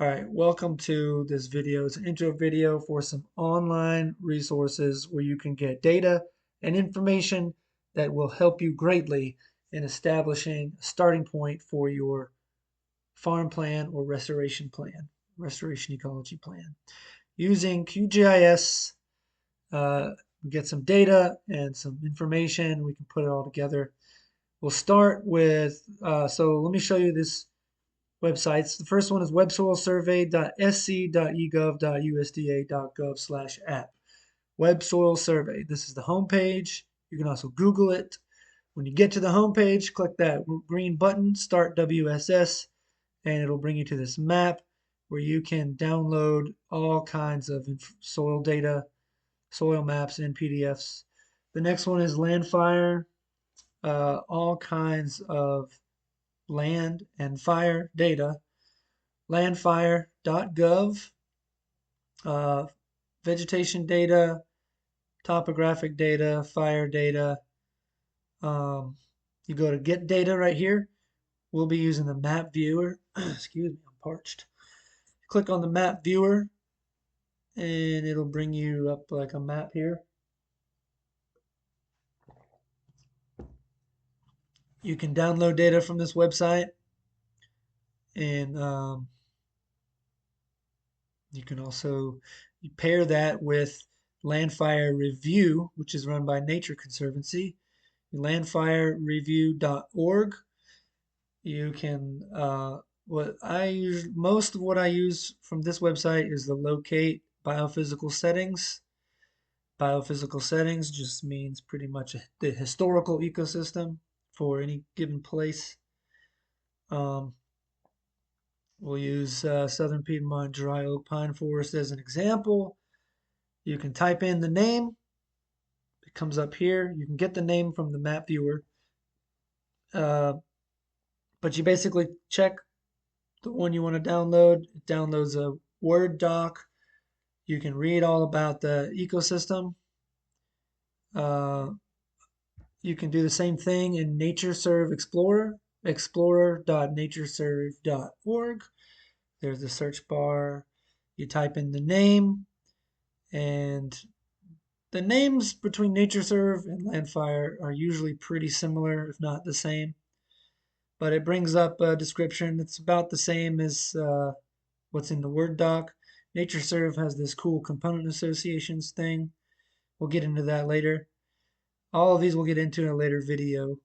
All right, welcome to this video. It's an intro video for some online resources where you can get data and information that will help you greatly in establishing a starting point for your farm plan or restoration ecology plan. Using QGIS, we get some data and some information. We can put it all together. We'll start with, so let me show you this websites. The first one is websoilsurvey.sc.egov.usda.gov/app. Web Soil Survey. This is the home page. You can also Google it. When you get to the home page, click that green button, Start WSS, and it'll bring you to this map where you can download all kinds of soil data, soil maps, and PDFs. The next one is LANDFIRE, all kinds of land and fire data. Landfire.gov, uh, vegetation data, topographic data, fire data. Um, you go to get data right here. We'll be using the map viewer. Excuse me, I'm parched. Click on the map viewer and it'll bring you up like a map here. You can download data from this website and you can also pair that with Landfire Review, which is run by Nature Conservancy. Landfirereview.org. You can most of what I use from this website is the locate biophysical settings. Biophysical settings just means pretty much the historical ecosystem for any given place. We'll use Southern Piedmont Dry Oak Pine Forest as an example. You can type in the name. It comes up here. You can get the name from the map viewer. But you basically check the one you want to download. It downloads a Word doc. You can read all about the ecosystem. You can do the same thing in NatureServe Explorer, explorer.natureserve.org. There's the search bar. You type in the name, and the names between NatureServe and Landfire are usually pretty similar, if not the same. But it brings up a description that's about the same as what's in the Word doc. NatureServe has this cool component associations thing. We'll get into that later. All of these we'll get into in a later video.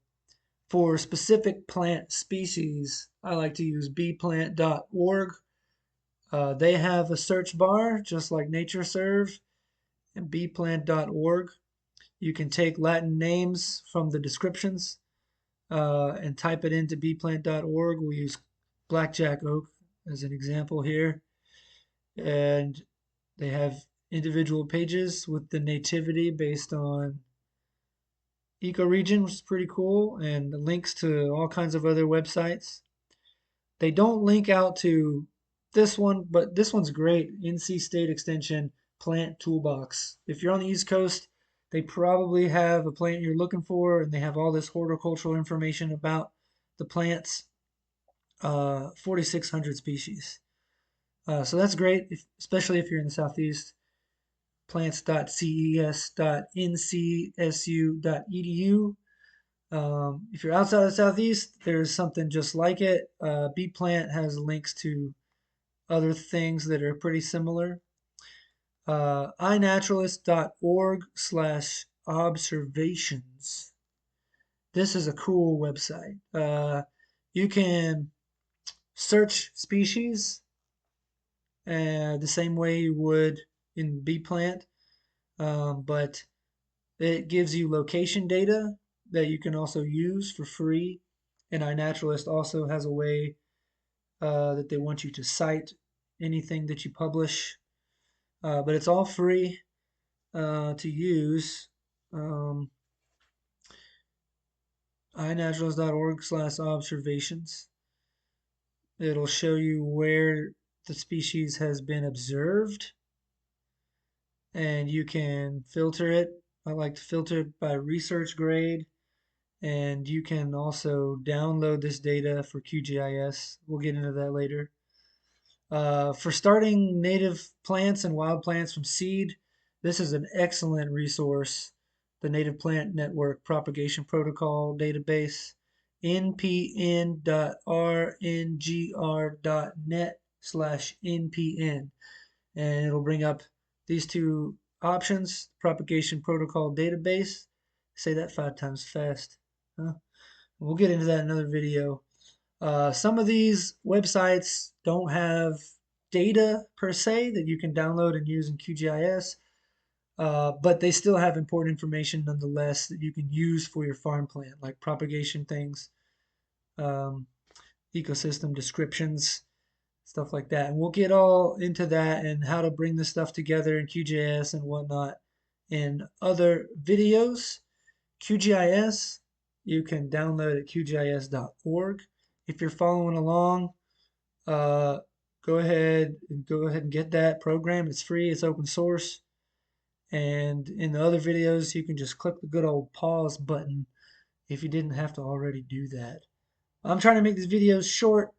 For specific plant species, I like to use bplant.org. They have a search bar just like NatureServe and bplant.org. You can take Latin names from the descriptions and type it into bplant.org. We use blackjack oak as an example here. And they have individual pages with the nativity based on ecoregion, which is pretty cool, and links to all kinds of other websites. They don't link out to this one, but this one's great. NC State Extension Plant Toolbox. If you're on the East Coast, they probably have a plant you're looking for, and they have all this horticultural information about the plants, 4,600 species. So that's great, especially if you're in the Southeast. Plants.ces.ncsu.edu. If you're outside of the Southeast, there's something just like it. bplant has links to other things that are pretty similar. iNaturalist.org/observations. This is a cool website. You can search species the same way you would in bplant, but it gives you location data that you can also use for free. And iNaturalist also has a way that they want you to cite anything that you publish, but it's all free to use. iNaturalist.org/observations. It'll show you where the species has been observed, and you can filter it. I like to filter it by research grade, and you can also download this data for QGIS. We'll get into that later. For starting native plants and wild plants from seed, this is an excellent resource. The Native Plant Network Propagation Protocol database, npn.rngr.net/npn. And it'll bring up these two options, propagation protocol database. Say that 5 times fast. Huh? We'll get into that in another video. Some of these websites don't have data per se that you can download and use in QGIS, but they still have important information nonetheless that you can use for your farm plan, like propagation things, um, ecosystem descriptions, stuff like that. And we'll get all into that and how to bring this stuff together in QGIS and whatnot in other videos. QGIS, you can download at qgis.org. If you're following along, uh, go ahead and get that program. It's free, it's open source. And in the other videos, you can just click the good old pause button if you didn't have to already do that. I'm trying to make these videos short,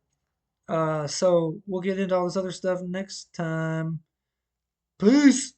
so we'll get into all this other stuff next time. Peace!